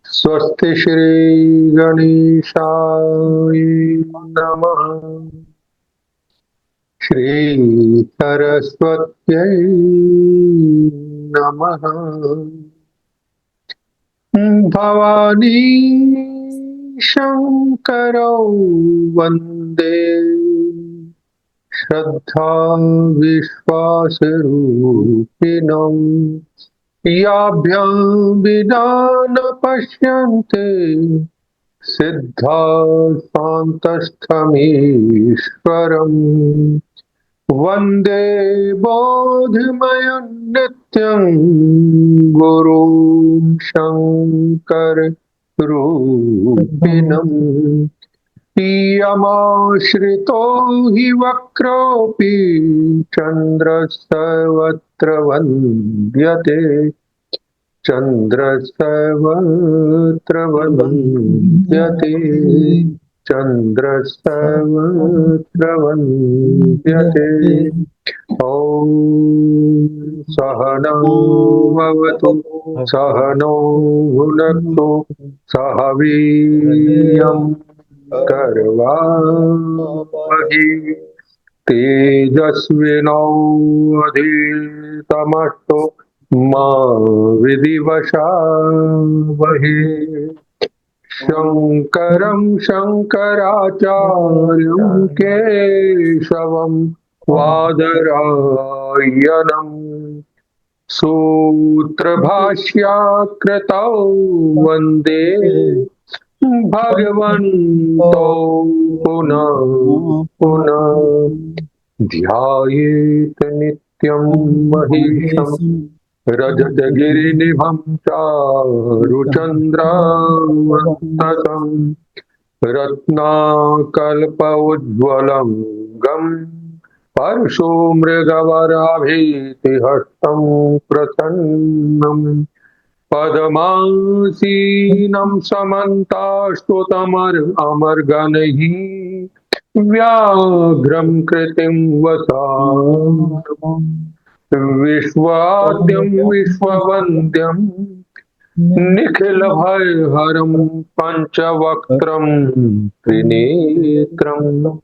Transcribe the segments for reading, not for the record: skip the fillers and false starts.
स्वस्ति श्री गणेशाय नमः। श्री सरस्वत्यै नमः। भवानी शंकरौ वन्दे श्रद्धा विश्वासरूपिणौ। याभ्यां विना न पश्यन्ते सिद्धा शान्तस्थमीश्वरम्। वन्दे बोधमयं नित्यं गुरुं शङ्कररूपिणम्। यमाश्रितो हि वक्रोऽपि चन्द्रः सर्वत्र वन्द्यते। चन्द्रः सर्वत्र वन्द्यते। चन्द्रः सर्वत्र वन्द्यते। ॐ सहनौ भवतु सहनौ भुनक्तु सह वीर्यं करवावहै। तेजस्विनोऽधितमस्तु मा विद्विषावहै। शङ्करं शङ्कराचार्यं केशवं बादरायणम् सूत्रभाष्यकृतौ वन्दे भगवन्तौ पुनः पुनः। ध्यायेत नित्यं महेशं रजतगिरिनिभं चारुचन्द्रावतंसं। रत्नाकल्पौज्ज्वलं गं परशुमृगवराभीतिहस्तं प्रसन्नं। पद्मासीनं समन्तास्तुतमर्गणैः व्याघ्रं कृतिं वसामि। विश्वाद्यं विश्ववन्द्यं निखिलभयहरं पंचवक्त्रं त्रिनेत्रम्।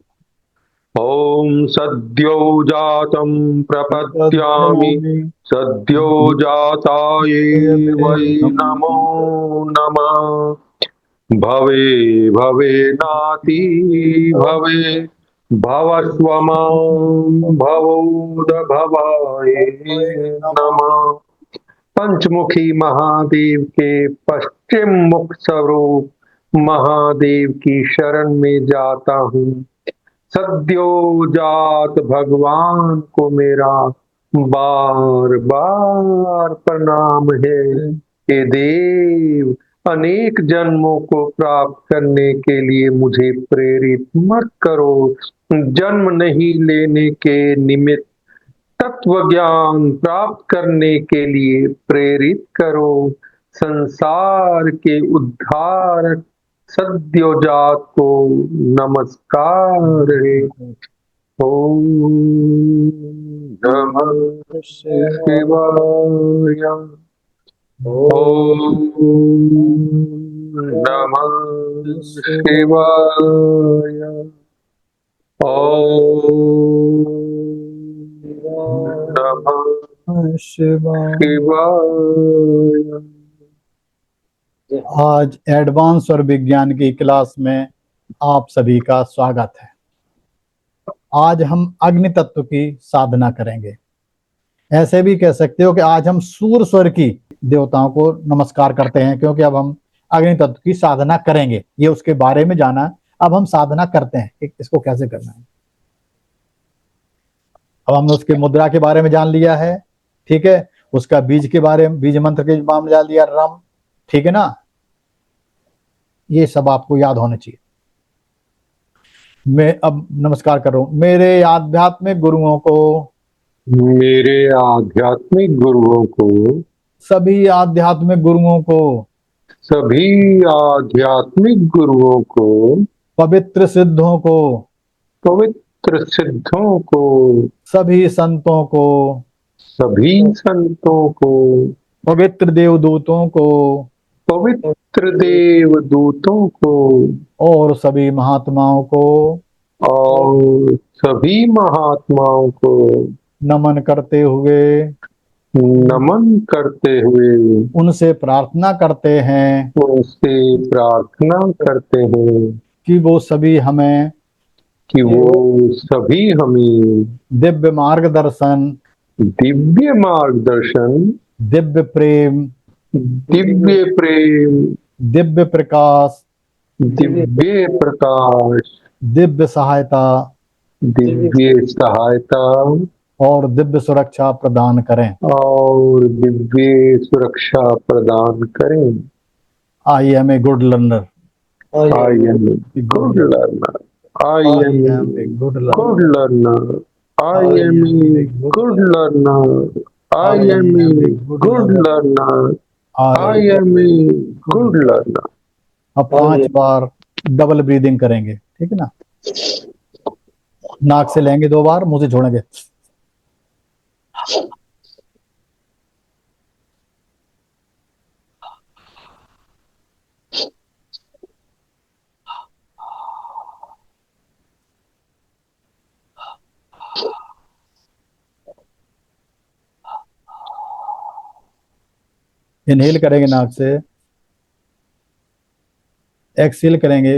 ॐ सद्यो जातं प्रपद्यामि सद्यो जाताये वै नमो नमः। भवे भवे नाति भवे भवस्व मां भवोदभवाय नमः। पंचमुखी महादेव के पश्चिम मुख स्वरूप महादेव की शरण में जाता हूँ। सद्यो जात भगवान को मेरा बार बार प्रणाम है। हे देव, अनेक जन्मों को प्राप्त करने के लिए मुझे प्रेरित मत करो। जन्म नहीं लेने के निमित्त तत्व ज्ञान प्राप्त करने के लिए प्रेरित करो। संसार के उद्धारक सद्योजात को नमस्कार है। ओम नमः शिवाय। ओम नमः शिवाय। ओम नमः शिवाय। आज एडवांस और विज्ञान की क्लास में आप सभी का स्वागत है। आज हम अग्नि तत्व की साधना करेंगे। ऐसे भी कह सकते हो कि आज हम सूर्य स्वर की देवताओं को नमस्कार करते हैं, क्योंकि अब हम अग्नि तत्व की साधना करेंगे। ये उसके बारे में जाना, अब हम साधना करते हैं कि इसको कैसे करना है। अब हमने उसके मुद्रा के बारे में जान लिया है, ठीक है। उसका बीज के बारे में, बीज मंत्र के बारे में जान लिया, रम, ठीक है ना। ये सब आपको याद होना चाहिए। मैं अब नमस्कार कर रहा हूं मेरे आध्यात्मिक गुरुओं को, मेरे आध्यात्मिक गुरुओं को, सभी आध्यात्मिक गुरुओं को, सभी आध्यात्मिक गुरुओं को, पवित्र सिद्धों को, पवित्र पवित्र सिद्धों को, सभी संतों को, सभी संतों को, पवित्र देवदूतों को पवित्र देवदूतों को और सभी महात्माओं को और सभी महात्माओं को नमन करते हुए नमन करते हुए उनसे प्रार्थना करते हैं उनसे प्रार्थना करते हैं कि वो सभी हमें कि वो सभी हमें दिव्य मार्गदर्शन, दिव्य मार्गदर्शन, दिव्य प्रेम, दिव्य प्रेम, दिव्य प्रकाश, दिव्य प्रकाश, दिव्य सहायता दिव्य सहायता और दिव्य सुरक्षा प्रदान करें। और दिव्य सुरक्षा प्रदान करें। I am a good learner, I am a good learner. I am a good good learner. I am a good learner. I am a good learner. I am a good learner. अब 5 बार double breathing करेंगे, ठीक है ना। नाक से लेंगे 2 बार, मुंह से छोड़ेंगे। इनहेल करेंगे नाक से, एक्सहेल करेंगे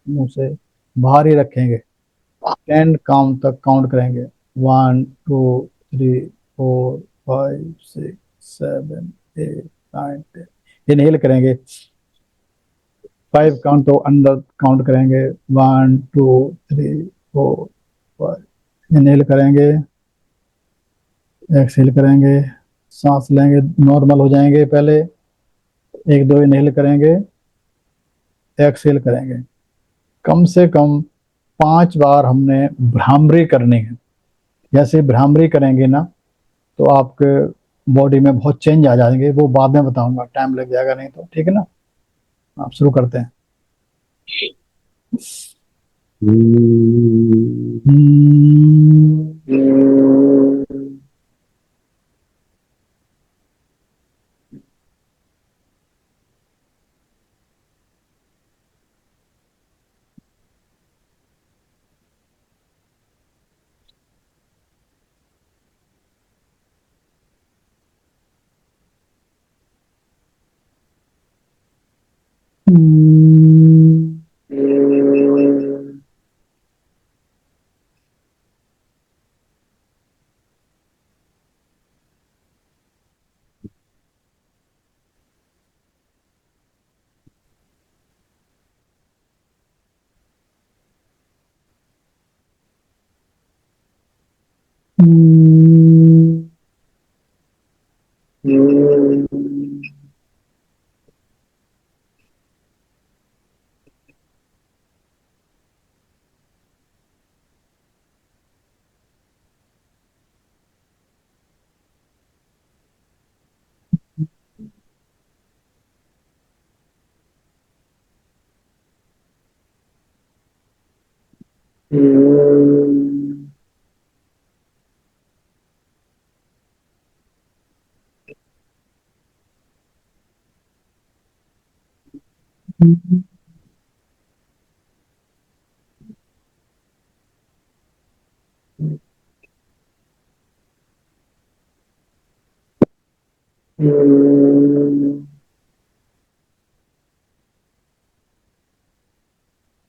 मुंह से, बाहर ही रखेंगे। 10 काउंट तक काउंट करेंगे। 1 2 3 4 5 6 7 8 9 10। इनहेल करेंगे 5 काउंट तो अंदर काउंट करेंगे। 1 2 3 4 5। इनहेल करेंगे, एक्सहेल करेंगे, सांस लेंगे, नॉर्मल हो जाएंगे। पहले 1 2 इनहेल करेंगे, एक्सहेल करेंगे। कम से कम 5 बार हमने भ्रामरी करनी है। जैसे भ्रामरी करेंगे ना तो आपके बॉडी में बहुत चेंज आ जाएंगे, वो बाद में बताऊंगा, टाइम लग जाएगा नहीं तो, ठीक है ना। आप शुरू करते हैं।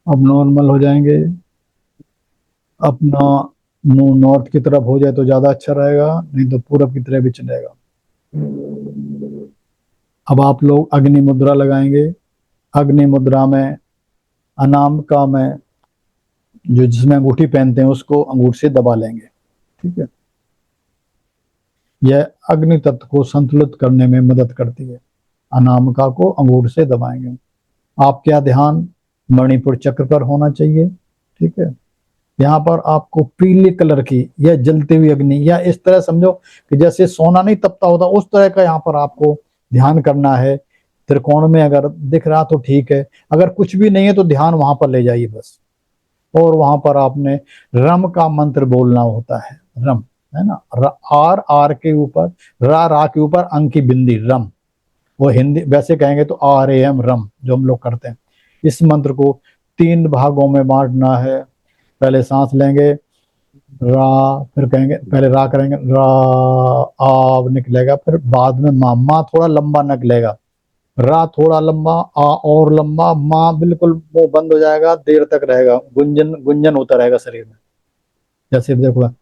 अब नॉर्मल हो जाएंगे। अपना मुंह नॉर्थ की तरफ हो जाए तो ज्यादा अच्छा रहेगा, नहीं तो पूरब की तरफ भी चलेगा। अब आप लोग अग्नि मुद्रा लगाएंगे। अग्नि मुद्रा में अनामिका में जो जिसमें अंगूठी पहनते हैं उसको अंगूठी से दबा लेंगे, ठीक है। यह अग्नि तत्व को संतुलित करने में मदद करती है। अनामिका को अंगूठी से दबाएंगे। आपका ध्यान मणिपुर चक्र पर होना चाहिए, ठीक है। यहाँ पर आपको पीले कलर की या जलती हुई अग्नि, या इस तरह समझो कि जैसे सोना नहीं तपता होता उस तरह का यहाँ पर आपको ध्यान करना है। त्रिकोण में अगर दिख रहा तो ठीक है, अगर कुछ भी नहीं है तो ध्यान वहां पर ले जाइए बस। और वहां पर आपने रम का मंत्र बोलना होता है, रम, है ना, आर आर के ऊपर, रा के ऊपर अंक की बिंदी, रम। वो हिंदी वैसे कहेंगे तो RAM, रम, जो हम लोग करते हैं। इस मंत्र को 3 भागों में बांटना है। पहले सांस लेंगे, रा, फिर कहेंगे, पहले रा करेंगे, रा, आ निकलेगा, फिर बाद में मा थोड़ा लंबा निकलेगा, रा थोड़ा लंबा, आ और लंबा, माँ बिल्कुल मुंह बंद हो जाएगा, देर तक रहेगा, गुंजन गुंजन होता रहेगा शरीर में। जैसे देखो, रा,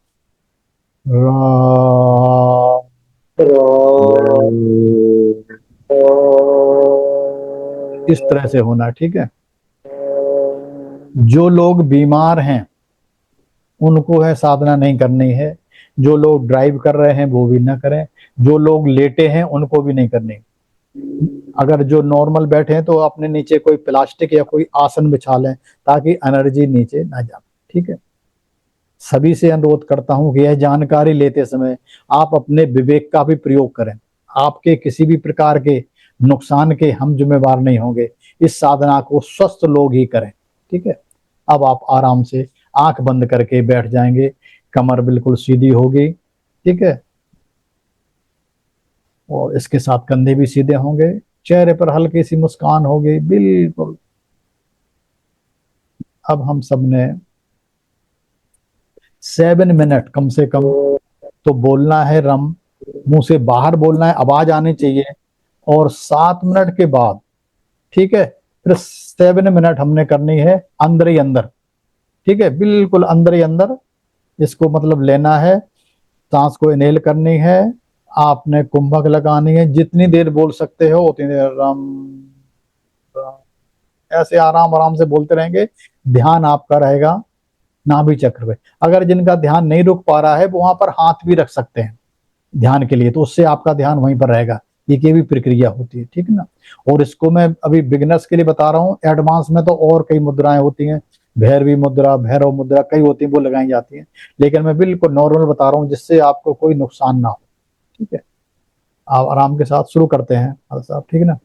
इस तरह से होना, ठीक है। जो लोग बीमार हैं उनको है साधना नहीं करनी है, जो लोग ड्राइव कर रहे हैं वो भी ना करें, जो लोग लेटे हैं उनको भी नहीं करनी। अगर जो नॉर्मल बैठे हैं तो अपने नीचे कोई प्लास्टिक या कोई आसन बिछा लें ताकि एनर्जी नीचे ना जाए, ठीक है। सभी से अनुरोध करता हूं कि यह जानकारी लेते समय आप अपने विवेक का भी प्रयोग करें। आपके किसी भी प्रकार के नुकसान के हम जिम्मेवार नहीं होंगे। इस साधना को स्वस्थ लोग ही करें, ठीक है। अब आप आराम से आंख बंद करके बैठ जाएंगे, कमर बिल्कुल सीधी होगी, ठीक है, और इसके साथ कंधे भी सीधे होंगे, चेहरे पर हल्की सी मुस्कान होगी, बिल्कुल। अब हम सब ने 7 मिनट कम से कम तो बोलना है रम, मुंह से बाहर बोलना है, आवाज आनी चाहिए। और 7 मिनट के बाद, ठीक है, फिर 7 मिनट हमने करनी है अंदर ही अंदर, ठीक है, बिल्कुल अंदर ही अंदर। इसको मतलब लेना है, सांस को इनहेल करनी है, आपने कुंभक लगानी है, जितनी देर बोल सकते हो उतनी देर रम, रम, ऐसे आराम आराम से बोलते रहेंगे। ध्यान आपका रहेगा नाभि चक्र पे। अगर जिनका ध्यान नहीं रुक पा रहा है वो वहां पर हाथ भी रख सकते हैं ध्यान के लिए, तो उससे आपका ध्यान वहीं पर रहेगा। ये भी प्रक्रिया होती है, ठीक है ना। और इसको मैं अभी बिगिनर्स के लिए बता रहा हूँ, एडवांस में तो और कई मुद्राएं होती हैं, भैरवी मुद्रा, भैरव मुद्रा, कई होती हैं, वो लगाई जाती हैं, लेकिन मैं बिल्कुल नॉर्मल बता रहा हूँ जिससे आपको कोई नुकसान ना हो, ठीक है। आप आराम के साथ शुरू करते हैं साहब, ठीक है ना।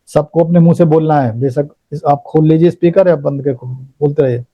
सबको अपने मुंह से बोलना है, बेशक आप खोल लीजिए स्पीकर या बंद के बोलते रहिए।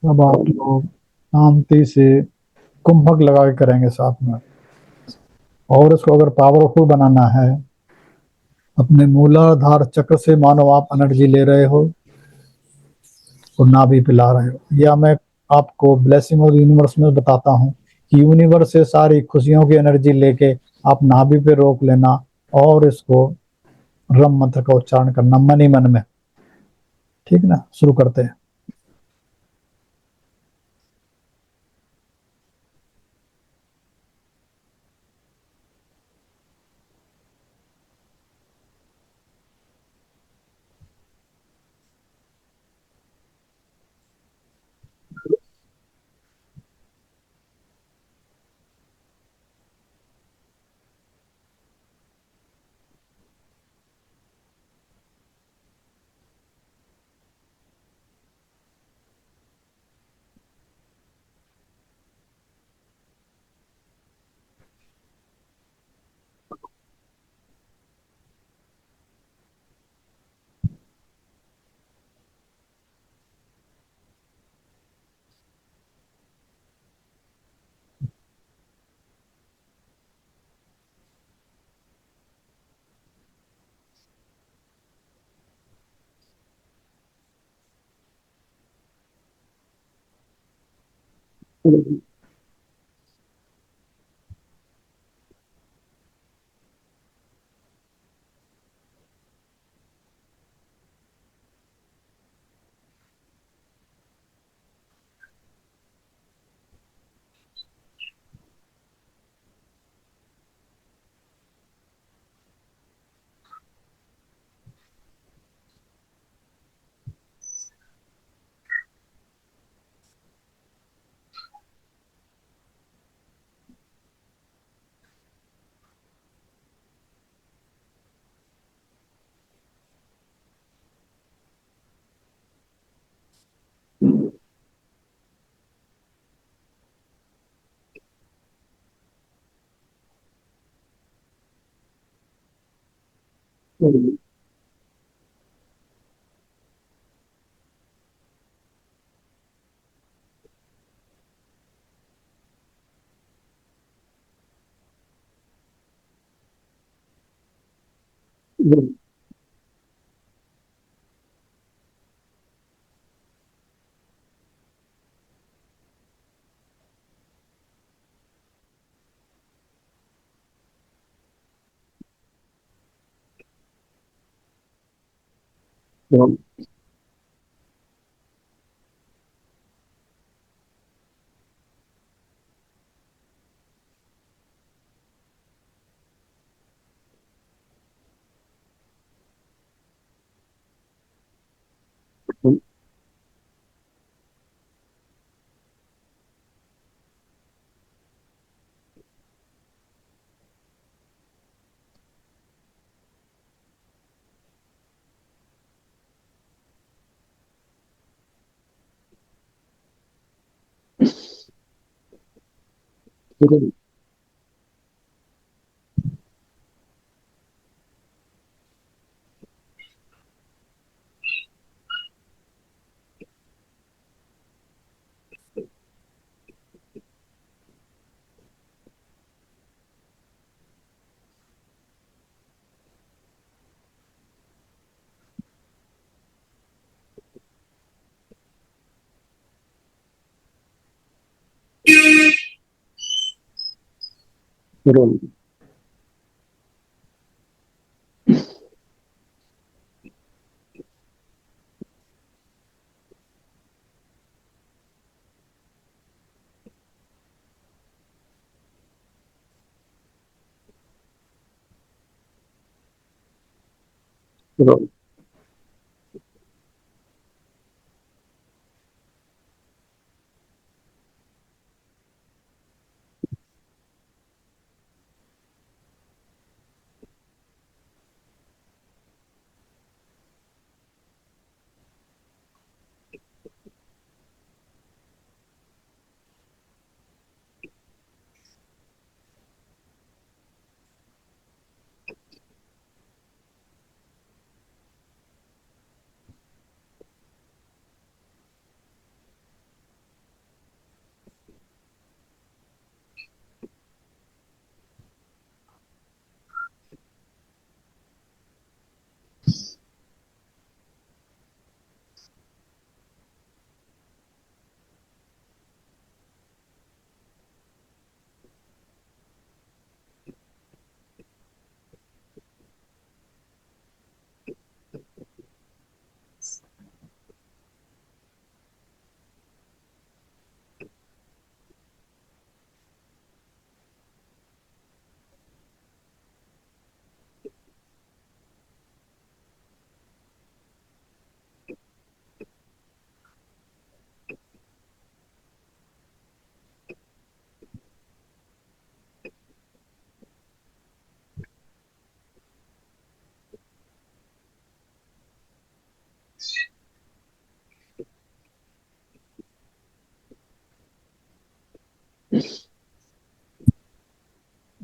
अब आप लोग शांति से कुंभक लगा के करेंगे साथ में। और इसको अगर पावरफुल बनाना है, अपने मूलाधार चक्र से मानो आप एनर्जी ले रहे हो, और नाभि पे ला रहे हो। या मैं आपको ब्लेसिंग ऑफ यूनिवर्स में बताता हूँ कि यूनिवर्स से सारी खुशियों की एनर्जी लेके आप नाभि पे रोक लेना और इसको रम मंत्र का उच्चारण करना मन ही मन में। ठीक ना, शुरू करते हैं।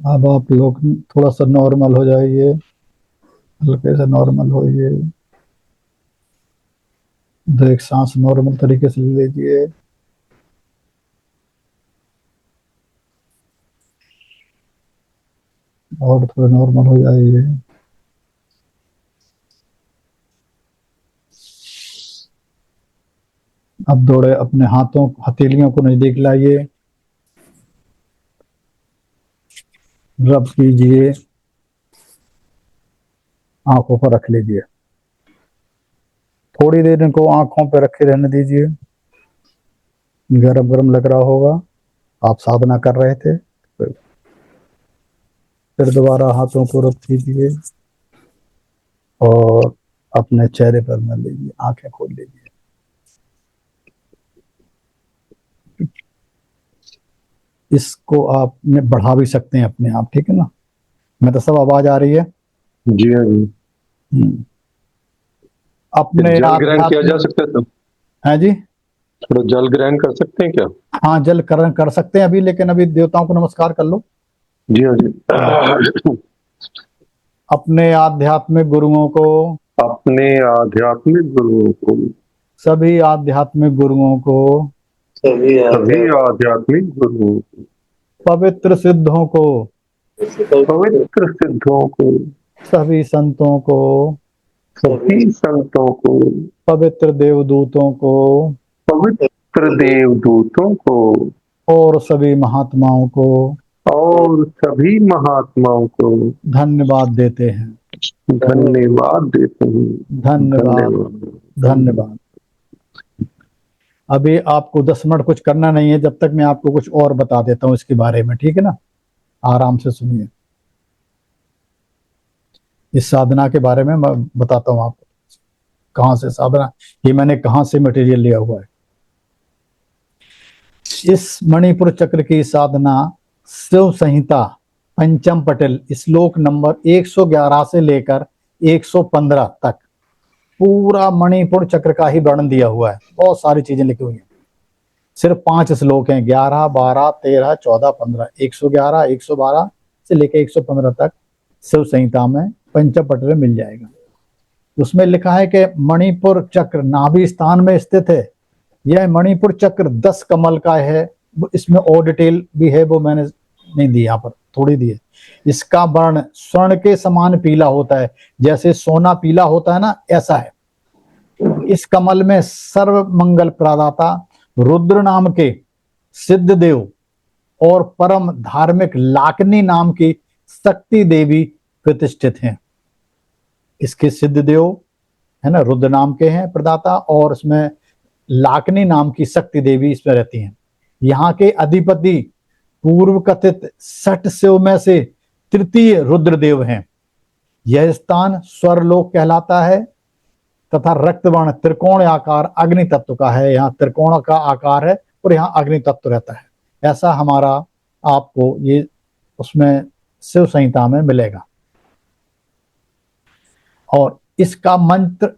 अब आप लोग थोड़ा सा नॉर्मल हो जाइए, हल्के से नॉर्मल होइए। तो एक सांस नॉर्मल तरीके से ले लीजिए। और थोड़ा नॉर्मल हो जाइए। अब थोड़े अपने हाथों हथेलियों को नजदीक लाइए, रब कीजिए, आंखों पर रख लीजिए। थोड़ी देर इनको आंखों पर रखे रहने दीजिए। गरम गरम लग रहा होगा, आप साधना कर रहे थे। फिर दोबारा हाथों को रब कीजिए और अपने चेहरे पर मल लीजिए, आंखें खोल लीजिए। इसको आप बढ़ा भी सकते हैं अपने आप, ठीक है ना। मैं तो सब आवाज आ रही है। जी हाँ जी। अपने जल ग्रहण किया जा आध्यात्मिक, सकता है तो है जी, थोड़ा जल ग्रहण कर सकते हैं क्या? हाँ जल कर सकते हैं अभी, लेकिन अभी देवताओं को नमस्कार कर लो। जी हाँ जी। अपने आध्यात्मिक गुरुओं को, अपने आध्यात्मिक गुरुओं को, सभी आध्यात्मिक गुरुओं को, सभी आध्यात्मिक गुरुओं को, पवित्र सिद्धों को, पवित्र सिद्धों को, सभी संतों को, सभी संतों को, पवित्र देवदूतों को पवित्र देवदूतों को और सभी महात्माओं को और सभी महात्माओं को धन्यवाद देते हैं। धन्यवाद देते हैं। धन्यवाद, धन्यवाद। धन्यवाद। अभी आपको 10 मिनट कुछ करना नहीं है, जब तक मैं आपको कुछ और बता देता हूँ इसके बारे में, ठीक है ना। आराम से सुनिए, इस साधना के बारे में मैं बताता हूँ आपको, कहाँ से साधना, ये मैंने कहाँ से मटेरियल लिया हुआ है। इस मणिपुर चक्र की साधना शिव संहिता पंचम पटल श्लोक नंबर 111 से लेकर 115 तक पूरा मणिपुर चक्र का ही वर्णन दिया हुआ है। बहुत सारी चीजें लिखी हुई हैं। सिर्फ 5 श्लोक हैं, 11, 12, 13, 14, 15, 111, 112 से लेकर 115 तक शिव संहिता में पंचम पटल में मिल जाएगा। उसमें लिखा है कि मणिपुर चक्र नाभि स्थान में स्थित है। यह मणिपुर चक्र 10 कमल का है। इसमें और डिटेल भी है, वो मैंने नहीं दी, यहाँ पर थोड़ी दी है। इसका वर्ण स्वर्ण के समान पीला होता है, जैसे सोना पीला होता है ना, ऐसा है। इस कमल में सर्व मंगल प्रदाता रुद्र नाम के सिद्ध देव और परम धार्मिक लाकनी नाम की शक्ति देवी प्रतिष्ठित हैं। इसके सिद्ध देव है ना, रुद्र नाम के हैं प्रदाता, और इसमें लाकनी नाम की शक्ति देवी इसमें रहती हैं। यहाँ के अधिपति पूर्व कथित 60 शिव में से तृतीय रुद्रदेव हैं। यह स्थान स्वरलोक कहलाता है तथा रक्तवर्ण त्रिकोण आकार अग्नि तत्व का है। यहाँ त्रिकोण का आकार है और यहाँ अग्नि तत्व रहता है। ऐसा हमारा आपको ये उसमें शिव संहिता में मिलेगा। और इसका मंत्र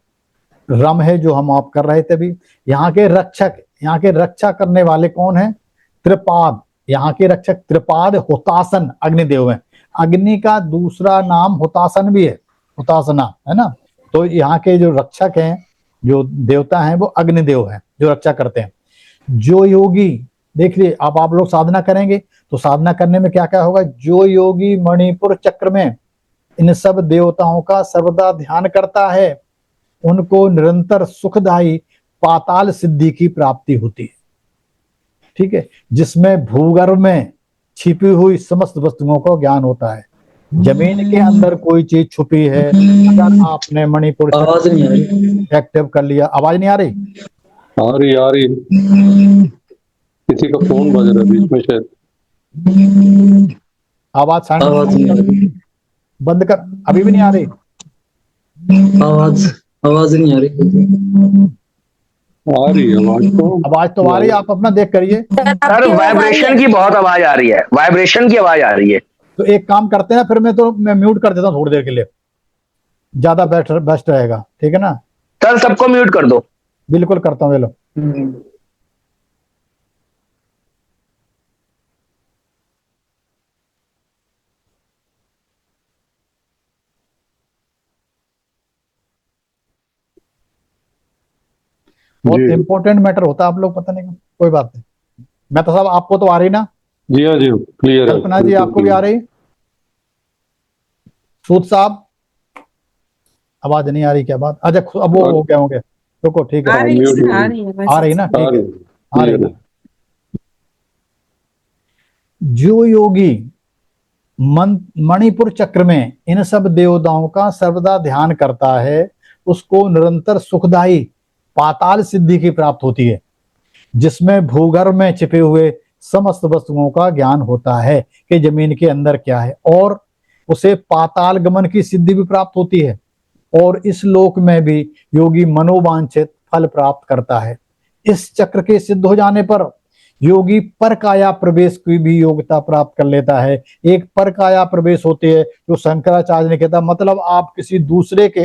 रम है जो हम आप कर रहे थे अभी। यहाँ के रक्षक, यहाँ के रक्षा करने वाले कौन है? त्रिपाद। यहाँ के रक्षक त्रिपाद हुतासन अग्निदेव है। अग्नि का दूसरा नाम हुतासन भी है, हुतासना है ना। तो यहाँ के जो रक्षक हैं, जो देवता हैं, वो अग्निदेव हैं जो रक्षा करते हैं। जो योगी, देखिए अब आप लोग साधना करेंगे तो साधना करने में क्या क्या होगा। जो योगी मणिपुर चक्र में इन सब देवताओं का सर्वदा ध्यान करता है, उनको निरंतर सुखदायी पाताल सिद्धि की प्राप्ति होती है। ठीक है, जिसमें भूगर्भ में छिपी हुई समस्त वस्तुओं को ज्ञान होता है। जमीन के अंदर कोई चीज छुपी है, अगर आपने मणिपुर एक्टिव कर लिया। आवाज नहीं आ रही? आ रही किसी का फोन बज रहा है बीच में शायद। आवाज बंद कर, अभी भी नहीं आ रही आवाज नहीं आ रही। आवाज तो आ रही है, आप अपना देख करिए। सर वाइब्रेशन की बहुत आवाज आ रही है, वाइब्रेशन की आवाज आ रही है। तो एक काम करते हैं ना, फिर मैं म्यूट कर देता हूँ थोड़ी देर के लिए, ज्यादा बेस्ट रहेगा, ठीक है ना। सर सबको म्यूट कर दो। बिल्कुल करता हूँ, ये लो। बहुत जी इंपॉर्टेंट मैटर होता है, आप लोग पता नहीं क्यों। कोई बात नहीं। मैं तो साहब आपको तो आ रही ना? जी, हाँ जी, क्लियर है, कल्पना जी बिल्कुल आपको भी आ क्लियर। रही? सूद साहब आवाज नहीं आ रही, क्या बात? अच्छा अब वो और हो गए होंगे, रुको ठीक है। आ रही म्यूट है, हो आ गई। रही है आ रही मैसेज। ना? आ ठीक है, रही, आ रही क्लियर ना? है। जो योगी मणिपुर चक्र में इन सब देवताओं का सर्वदा ध्यान करता है, उसको निरंतर सुखदायी पाताल सिद्धि की प्राप्त होती है, जिसमें भूगर्भ में छिपे हुए समस्त वस्तुओं का ज्ञान होता है कि जमीन के अंदर क्या है, और उसे पाताल गमन की सिद्धि भी प्राप्त होती है, और इस लोक में भी योगी मनोवांछित फल प्राप्त करता है। इस चक्र के सिद्ध हो जाने पर योगी पर काया प्रवेश की भी योग्यता प्राप्त कर लेता है। एक पर काया प्रवेश होती है जो शंकराचार्य ने कहता, मतलब आप किसी दूसरे के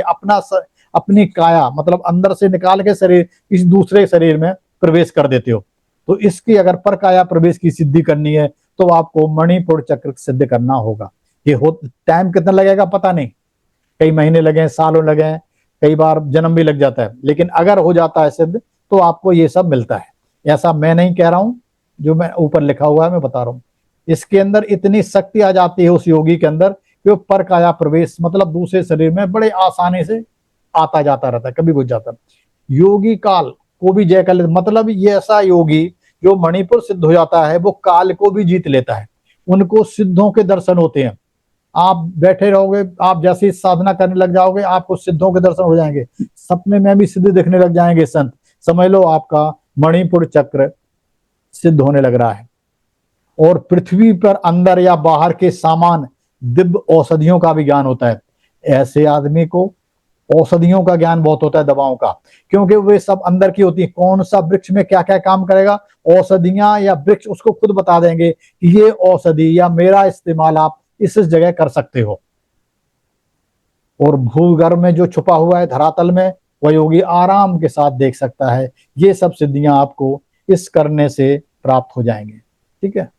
अपनी काया मतलब अंदर से निकाल के शरीर किसी दूसरे शरीर में प्रवेश कर देते हो। तो इसकी अगर पर काया प्रवेश की सिद्धि करनी है तो आपको मणिपुर चक्र सिद्ध करना होगा। ये हो टाइम कितना लगेगा पता नहीं, कई महीने लगे, सालों लगे, कई बार जन्म भी लग जाता है, लेकिन अगर हो जाता है सिद्ध तो आपको ये सब मिलता है। ऐसा मैं नहीं कह रहा हूं, जो मैं ऊपर लिखा हुआ है मैं बता रहा हूं। इसके अंदर इतनी शक्ति आ जाती है उस योगी के अंदर कि वो पर काया प्रवेश मतलब दूसरे शरीर में बड़े आसानी से आता जाता रहता है, कभी घुस जाता है। योगी काल को भी जय कर लेता, मतलब ये ऐसा योगी जो मणिपुर सिद्ध हो जाता है वो काल को भी जीत लेता है। उनको सिद्धों के दर्शन होते हैं। आप बैठे रहोगे, आप जैसी साधना करने लग जाओगे आपको सिद्धों के दर्शन हो जाएंगे, सपने में भी सिद्ध दिखने लग जाएंगे संत। समझ लो आपका मणिपुर चक्र सिद्ध होने लग रहा है। और पृथ्वी पर अंदर या बाहर के सामान दिव्य औषधियों का भी ज्ञान होता है। ऐसे आदमी को औषधियों का ज्ञान बहुत होता है, दवाओं का, क्योंकि वे सब अंदर की होती है। कौन सा वृक्ष में क्या क्या काम करेगा, औषधियां या वृक्ष उसको खुद बता देंगे कि ये औषधि या मेरा इस्तेमाल आप इस जगह कर सकते हो। और भूगर्भ में जो छुपा हुआ है धरातल में, वह योगी आराम के साथ देख सकता है। ये सब सिद्धियां आपको इस करने से प्राप्त हो जाएंगे। ठीक है,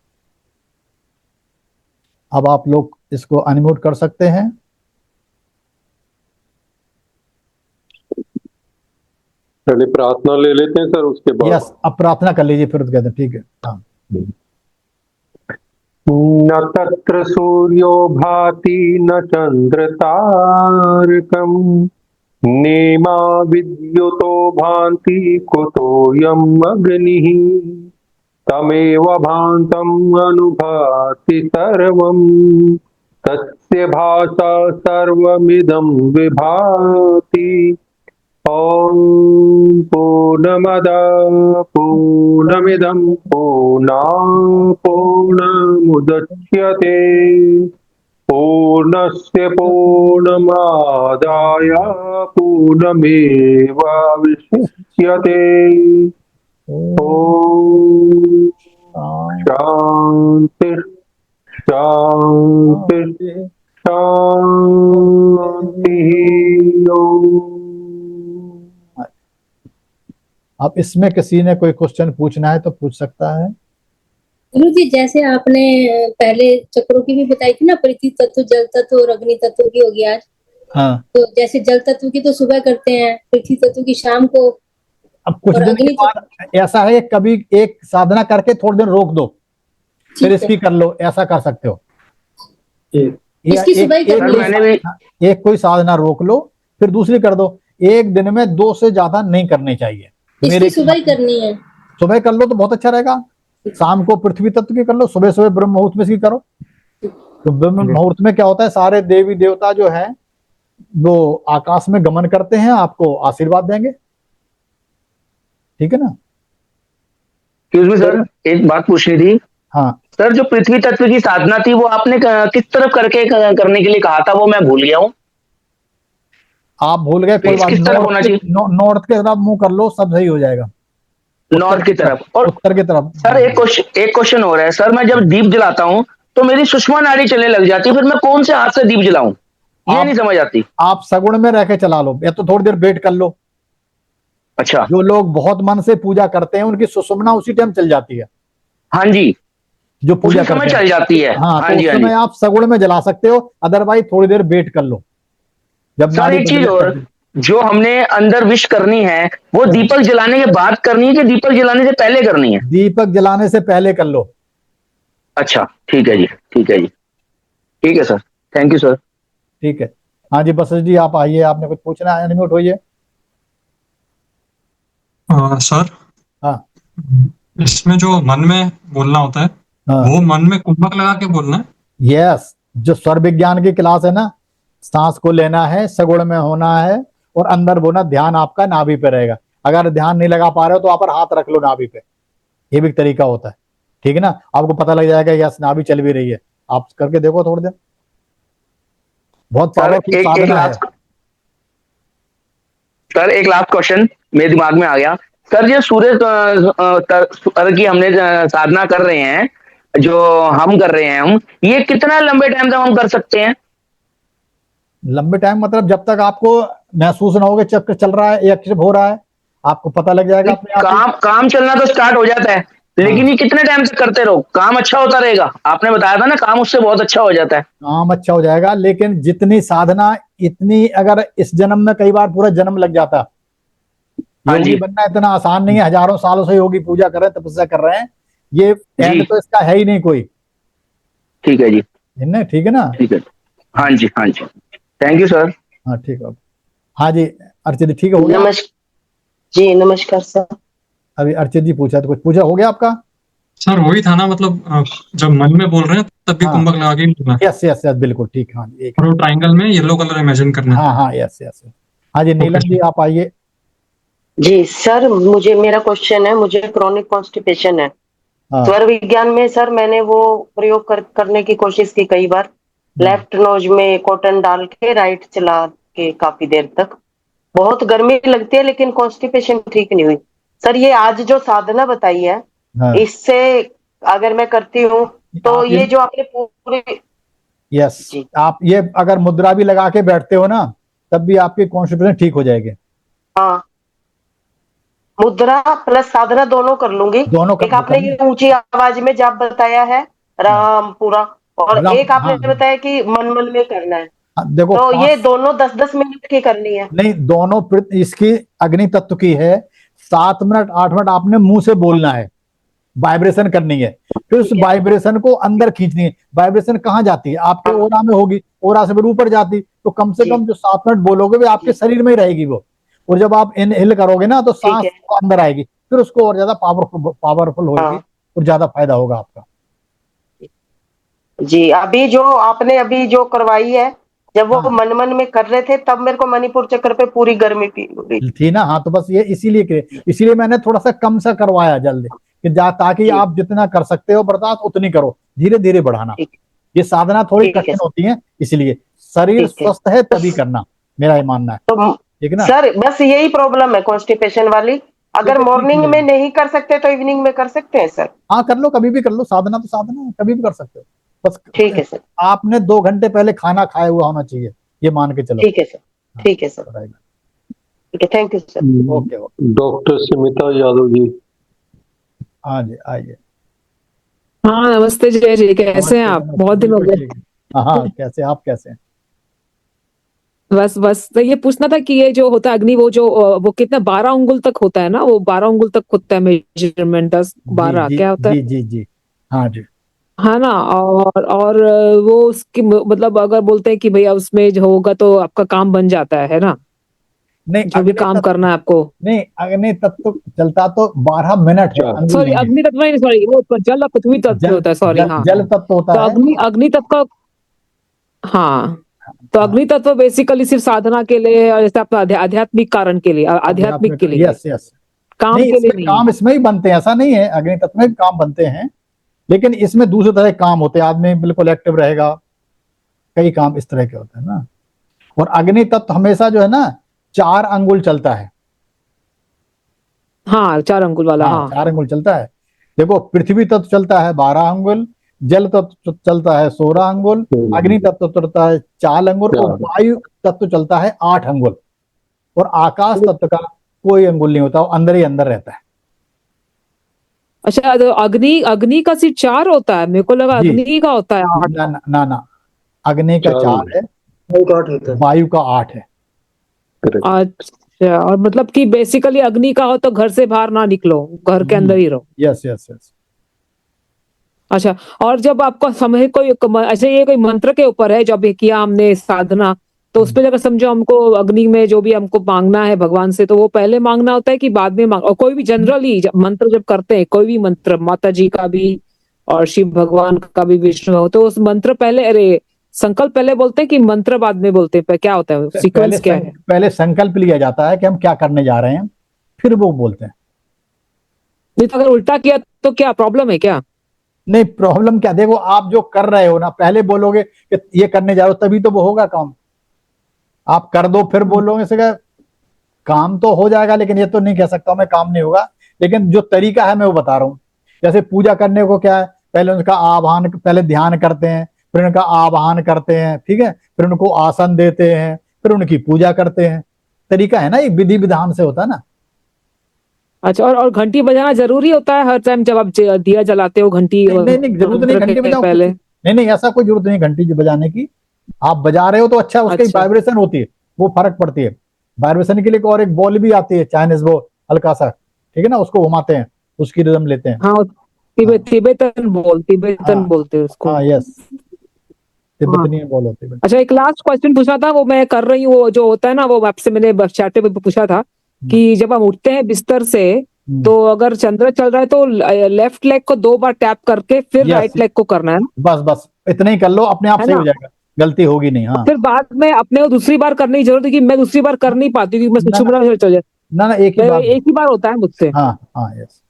अब आप लोग इसको अनम्यूट कर सकते हैं। पहले प्रार्थना ले लेते हैं सर, उसके बाद। यस, अब प्रार्थना कर लीजिए फिर कहते हैं। ठीक है, हाँ। न तत्र सूर्यो भाति न चंद्र तारकम् नेमा विद्युतो भान्ति कुतोऽयम् अग्निः तमेव भान्तम् अनुभाति सर्वम् तस्य भासा सर्वमिदं विभाति। ॐ पूर्णमदः पूर्णमिदं पूर्णात् पूर्णमुदच्यते पूर्णस्य पूर्णमादाय पूर्णमेवावशिष्यते। ॐ शान्ति शान्ति शान्तिः। अब इसमें किसी ने कोई क्वेश्चन पूछना है तो पूछ सकता है। गुरु जी, जैसे आपने पहले चक्रों की भी बताई थी ना, पृथ्वी तत्व, जल तत्व और अग्नि तत्व की होगी आज। हाँ, तो जैसे जल तत्व की तो सुबह करते हैं, पृथ्वी तत्व की शाम को। अब कुछ और दिन के अग्नि बाद ऐसा है, कभी एक साधना करके थोड़े दिन रोक दो, फिर इसकी कर लो, ऐसा कर सकते हो। इसकी सुबह ही करनी है। मैंने भी एक कोई साधना रोक लो फिर दूसरी कर दो। एक दिन में 2 से ज्यादा नहीं करनी चाहिए। इसकी सुबह ही करनी है। सुबह कर लो तो बहुत अच्छा रहेगा। शाम को पृथ्वी तत्व की कर लो, सुबह सुबह ब्रह्म मुहूर्त में इसकी करो। तो ब्रह्म मुहूर्त में क्या होता है, सारे देवी देवता जो है वो आकाश में गमन करते हैं, आपको आशीर्वाद देंगे। ठीक है ना? सर एक बात पूछनी थी। हाँ सर, जो पृथ्वी तत्व की साधना थी वो आपने किस तरफ करके करने के लिए कहा था, वो मैं भूल गया हूँ। आप भूल गए, कोई बात। किस तरफ होना चाहिए? नॉर्थ के तरफ मुंह कर लो, सब सही हो जाएगा। नॉर्थ की तरफ। और उत्तर की तरफ। सर एक क्वेश्चन हो रहा है सर, मैं जब दीप जलाता हूँ तो मेरी सुषमा नाड़ी चलने लग जाती है, फिर मैं कौन से हाथ से दीप जलाऊं, ये नहीं समझ आती। आप सगुण में रह के चला लो, या तो थोड़ी देर वेट कर लो। अच्छा, जो लोग बहुत मन से पूजा करते हैं उनकी सुषुम्ना उसी टाइम चल जाती है। हाँ जी, जो पूजा उसी समय करते हैं चल जाती है। हाँ, हाँ तो जी, उस हाँ जी। समय आप सगुण में जला सकते हो, अदरवाइज थोड़ी देर वेट कर लो जब सर नाड़ी एक चीज और, जो हमने अंदर विश करनी है वो दीपक जलाने के बाद करनी है कि दीपक जलाने से पहले करनी है? दीपक जलाने से पहले कर लो। अच्छा ठीक है जी, ठीक है जी, ठीक है सर, थैंक यू सर। ठीक है। हाँ जी बसंत जी आप आइए, आपने कुछ पूछना है, अनम्यूट होइए। सर, हाँ इसमें जो मन में बोलना होता है हाँ वो मन में कुंभक लगा के बोलना है? यस, जो स्वर विज्ञान की क्लास है ना, सांस को लेना है, सगुण में होना है और अंदर बोलना, ध्यान आपका नाभि पे रहेगा। अगर ध्यान नहीं लगा पा रहे हो तो आप पर हाथ रख लो नाभि पे, ये भी एक तरीका होता है। ठीक है ना, आपको पता लग जाएगा यस नाभि चल भी रही है। आप करके देखो थोड़ी देर, बहुत सर पावरफुल एक साधना है। लास्ट सर एक लास्ट क्वेश्चन मेरे दिमाग में आ गया। सर ये सूर्य स्तर की हमने साधना कर रहे हैं, जो हम कर रहे हैं, हम ये कितना लंबे टाइम तक हम कर सकते हैं? लंबे टाइम मतलब जब तक आपको महसूस ना हो कि चक्र चल रहा है, एक्टिव हो रहा है, आपको पता लग जाएगा अपने आप ही। काम चलना तो स्टार्ट हो जाता है, लेकिन ये कितने टाइम तक करते रहो? काम अच्छा होता रहेगा, आपने बताया था ना काम उससे बहुत अच्छा हो जाता है। काम अच्छा हो जाएगा, लेकिन जितनी साधना इतनी, अगर इस जन्म में कई बार पूरा जन्म लग जाता। हाँ योगी जी बनना इतना आसान नहीं है, हजारों सालों से योगी पूजा कर रहे हैं, तपस्या कर रहे हैं, ये एंड जी तो इसका है ही नहीं कोई। ठीक है जी, ठीक है ना। ठीक है, हाँ जी हाँ जी, थैंक यू सर। हाँ ठीक है। हाँ जी अर्चित जी, ठीक है हो गया। जी नमस्कार सर। अभी अर्चित जी पूछा तो कुछ पूछा, हो गया आपका? सर वही था ना, मतलब जब मन में बोल रहे हैं तब भी हाँ। कुंभक लगा के ही बोलना है। यस यस यस बिल्कुल ठीक। हाँ एक, और वो ट्राइंगल में येलो कलर इमेजिन करना है। हाँ हाँ यस यस। हाँ जी नीलम जी आप आइए। जी सर, मुझे मेरा क्वेश्चन है, मुझे क्रॉनिक कॉन्स्टिपेशन है। हाँ स्वर विज्ञान में सर मैंने वो प्रयोग करने की कोशिश की कई बार, लेफ्ट नोज में कॉटन डाल के राइट चला के काफी देर तक, बहुत गर्मी लगती है लेकिन कॉन्स्टिपेशन ठीक नहीं हुई। सर ये आज जो साधना बताई है, हाँ इससे अगर मैं करती हूँ तो आप ये जो आपने पूरी, यस जी आप ये अगर मुद्रा भी लगा के बैठते हो ना, तब भी आपकी कॉन्स्टिपेशन ठीक हो जाएगी। हाँ, मुद्रा प्लस साधना दोनों कर लूंगी। दोनों एक आपने ये ऊंची आवाज में जाप बताया है राम पूरा, और एक आपने हाँ बताया कि मन मन में करना है, देखो तो ये दोनों 10-10 मिनट की करनी है? नहीं, दोनों इसकी अग्नि तत्व की है, 7 मिनट 8 मिनट आपने मुंह से बोलना है, वाइब्रेशन करनी है, फिर उस ठीक है। वाइब्रेशन को अंदर खींचनी है। वाइब्रेशन कहाँ जाती है? आपके ओरा में होगी, ओरा से फिर ऊपर जाती, तो कम से जी कम जो 7 मिनट बोलोगे वो आपके जी शरीर में ही रहेगी वो। और जब आप इनहेल करोगे ना तो ठीक सांस है। अंदर आएगी, फिर उसको और ज्यादा पावरफुल होगी हाँ और ज्यादा फायदा होगा आपका। जी, अभी जो आपने अभी जो करवाई है, जब वो हाँ मन मन में कर रहे थे तब मेरे को मणिपुर चक्र पे पूरी गर्मी फील हो रही थी ना। हाँ तो बस ये इसीलिए मैंने थोड़ा सा कम सा करवाया जल्दी, कि ताकि जी। आप जितना कर सकते हो बर्दाश्त उतनी करो, धीरे धीरे बढ़ाना। ठीक ये साधना थोड़ी ठीक है कठिन सर, होती है, इसलिए शरीर ठीक है। स्वस्थ है तभी करना, मेरा ये मानना है। तो ठीक है ना। सर बस यही प्रॉब्लम है कॉन्स्टिपेशन वाली, अगर ठीक मॉर्निंग है में नहीं कर सकते तो इवनिंग में कर सकते हैं सर? हाँ कर लो, कभी भी कर लो, साधना तो साधना है, कभी भी कर सकते हो। बस ठीक है सर, आपने 2 घंटे पहले खाना खाया हुआ होना चाहिए, ये मान के चलो। ठीक है सर, हाँ, ठीक है सर, रहेगा। ठीक है, thank you sir. Okay okay. Doctor Smita Yadav ji. हाँ जी आइए। हाँ नमस्ते जय जी, कैसे नमस्ते, हैं आप? नमस्ते, बहुत दिन हो बिल्कुल गए। ठीक है। हाँ कैसे आप कैसे हैं? बस बस तो ये पूछना था कि ये जो होता है अग्नि, वो जो वो कितना 12 उंगुल तक होता है ना? वो 12 उंगुल तक होता है मेजरमेंट, 10 जी 12 जी क्या होता है? जी जी जी हाँ जी। हाँ ना। और वो उसकी मतलब अगर बोलते हैं कि भैया उसमें जो होगा तो आपका काम बन जाता है ना, नहीं जो भी अग्नि काम तत्व, करना है आपको। नहीं अग्नि तत्व चलता तो 12 मिनट है, अंगुल सॉरी नहीं है। अग्नि तत्व नहीं, सॉरी वो जल पृथ्वी तत्व होता है, सॉरी हाँ। जल तत्व होता तो है। अग्नि तत्व का, हाँ तो अग्नि तत्व बेसिकली सिर्फ साधना के लिए और जैसे आपका आध्यात्मिक कारण के लिए, आध्यात्मिक के लिए, यस यस। काम नहीं के लिए इसमें नहीं है। काम इसमें ही बनते हैं, ऐसा नहीं है, अग्नि तत्व में भी काम बनते हैं, लेकिन इसमें दूसरे तरह के काम होते हैं, आदमी बिल्कुल एक्टिव रहेगा, कई काम इस तरह के होते हैं ना। और अग्नि तत्व हमेशा जो है ना 4 अंगुल चलता है। हाँ 4 अंगुल वाला, हाँ हाँ 4 अंगुल चलता है। देखो पृथ्वी तत्व चलता है 12 अंगुल, जल तत्व चलता है 16 अंगुल, अग्नि तत्व चलता है 4 अंगुल और वायु तत्व चलता है 8 अंगुल। और आकाश तत्व का कोई अंगुल नहीं होता, वो अंदर ही अंदर रहता है। अच्छा तो अग्नि का सिर्फ 4 होता है? मेरे को लगा अग्नि का होता है 8। ना ना ना, अग्नि का 4 है, वायु का 8 है। Correct. अच्छा, और मतलब कि बेसिकली अग्नि का हो तो घर से बाहर ना निकलो, घर के अंदर ही रहो। Yes yes yes. अच्छा, और जब आपको समय कोई ऐसे ये कोई मंत्र के ऊपर है, जब ये किया हमने साधना, तो उसपे अगर समझो हमको अग्नि में जो भी हमको मांगना है भगवान से, तो वो पहले मांगना होता है कि बाद में मांग, और कोई भी जनरली मंत्र जब करते हैं, कोई भी मंत्र, माता जी का भी और शिव भगवान का भी, विष्णु हो, तो उस मंत्र पहले, अरे संकल्प पहले बोलते हैं कि मंत्र बाद में बोलते हैं, क्या होता है, सीक्वेंस क्या है? पहले संकल्प लिया जाता है कि हम क्या करने जा रहे हैं, फिर वो बोलते हैं। नहीं तो अगर उल्टा किया तो क्या प्रॉब्लम है क्या? नहीं प्रॉब्लम क्या, देखो आप जो कर रहे हो ना, पहले बोलोगे कि ये करने जा रहे हो तभी तो वो होगा काम। आप कर दो फिर बोलोगे से काम तो हो जाएगा, लेकिन ये तो नहीं कह सकता मैं काम नहीं होगा। लेकिन जो तरीका है मैं वो बता रहा हूँ। जैसे पूजा करने को क्या है, पहले उनका आवाहन, पहले ध्यान करते हैं, फिर उनका आवाहन करते हैं, ठीक है, फिर उनको आसन देते हैं, फिर उनकी पूजा करते हैं। तरीका है ना, एक विधि विधान से होता है ना। अच्छा, और घंटी बजाना जरूरी होता है हर टाइम जब आप दिया जलाते हो? घंटी नहीं नहीं जरूरत नहीं, घंटी बजाओ पहले? नहीं नहीं ऐसा कोई जरूरत नहीं घंटी बजाने की। आप बजा रहे हो तो अच्छा, उसकी अच्छा। वाइब्रेशन होती है, वो फर्क पड़ती है। वाइब्रेशन के लिए और एक बॉल भी आती है चाइनीज, वो हल्का सा, ठीक है ना, उसको घुमाते हैं, उसकी रिदम लेते हैं। हाँ, तिब्बतन बोलते हैं उसको। हाँ यस, हाँ। तिब्बतनी बॉल होती है। अच्छा, एक लास्ट क्वेश्चन पूछना था, वो मैं कर रही हूँ, वो जो होता है ना, वो आपसे मैंने चैट पे पूछा था कि जब हम उठते हैं बिस्तर से, तो अगर चंद्र चल रहा है तो लेफ्ट लेग को 2 बार टैप करके फिर राइट लेग को करना है ना? बस बस इतना ही कर लो, अपने आप है सही ना? हो जाएगा, गलती होगी नहीं। हाँ फिर बाद में अपने को दूसरी बार करने की जरूरत है कि मैं दूसरी बार कर नहीं पाती क्योंकि मैं ना शुभ्रा चल जाए। ना एक ही बार। एक ही बार होता है मुझसे। हाँ हाँ यस।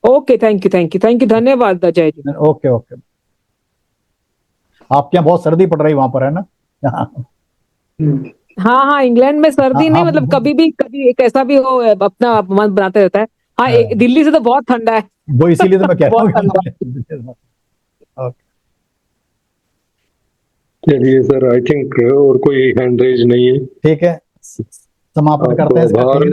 ओके, थैंक यू, धन्यवाद अजय जी। Okay okay. आपके यहाँ बहुत सर्दी पड़ रही वहां पर, है ना? हाँ हाँ, इंग्लैंड में सर्दी नहीं, हाँ मतलब कभी एक ऐसा भी हो, अपना मन बनाते रहता है। हाँ, दिल्ली से तो बहुत ठंडा है। वो इसीलिए तो मैं कह रहा बहुत ठंडा हूँ। ओके चलिए सर, आई थिंक और कोई हैंड रेज नहीं है। ठीक है, समापन आप करते हैं इसका, ठीक है आभार ना?